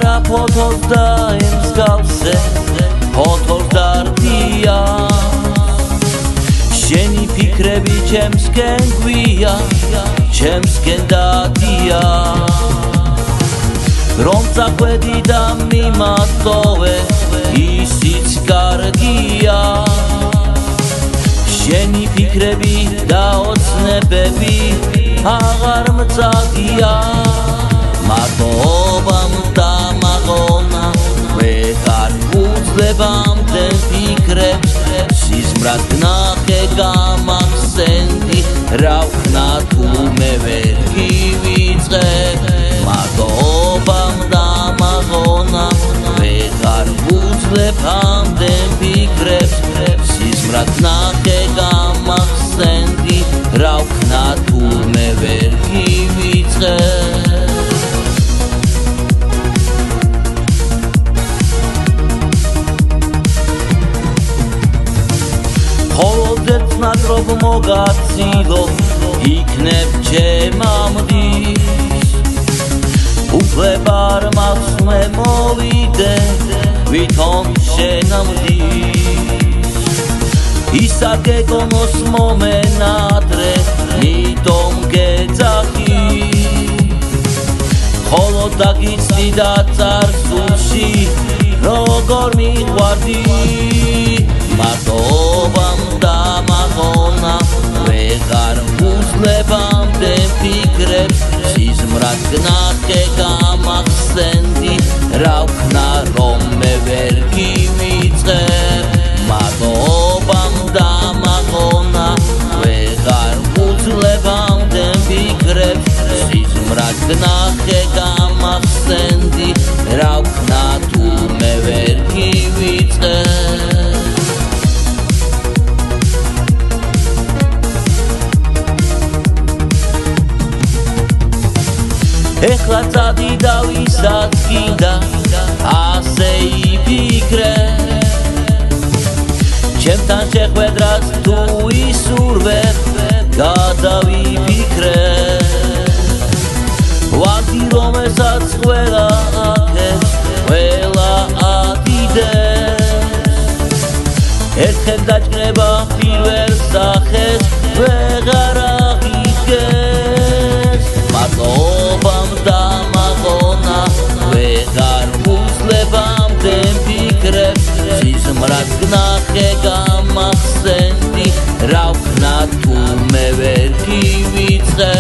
არა ფოთოლს და ემსგავსე ფოთოლს დარდია შენი ფიქრები ჩემსკენ გვია ჩემსკენ დადია რომ წახვედი და მიმატოვე ისიც კარგია შენი ფიქრები და ოცნებები აღარ მწადია მარტოობამ დამაღონა ვეღარ უძლebamde ფიქრებს სიზმრად ნახე გამახსენდი რა ვქნა თუ მე ვერ გივიწყე მარტოობამ დამაღონა ვეღარ უძლebamde ფიქრებს სიზმრად ნახე გამახსენდი რა ვქნა თუ მე ვერ გივიწყე ნაკრობ მოგაცილო იქნებ ჩემამდის უფლებარ მაქვს მე მოვიდე ვითომ შენამდის ისა გეკონოს მომენადრე მითომ გეძახი ხოლო დაგიცდი და წარსულში როგორ მიყვარდი მარტოობამ დამაღონა ვეღარ უძლebamde ფიქრებს სიზმრად ნახე გამახსენდი რა ვქნა რომ მე ვერ გივიწყე მარტოობამ დამაღონა ვეღარ უძლebamde ფიქრებს სიზმრად ნახე გამახსენდი რა ვქნა თუ მე ვერ გივიწყე ეხლა წადი და ვისაც გინდა ასე იფიქრე ჩემთან შეხვედრას თუ ისურვებ გადავიფიქრე ვარდი რომ ესაც ყველა აქებს ყველა ადიდეს ერთხელ დაჭრება პირველ სახეს ვეღარ აღიდგეს მარტოობამ დამაღონა ვეღარ უძლebamde ფიქრებს სიზმრად ნახე გამახსენდი რა ვქნა თუ მე ვერ გივიწყე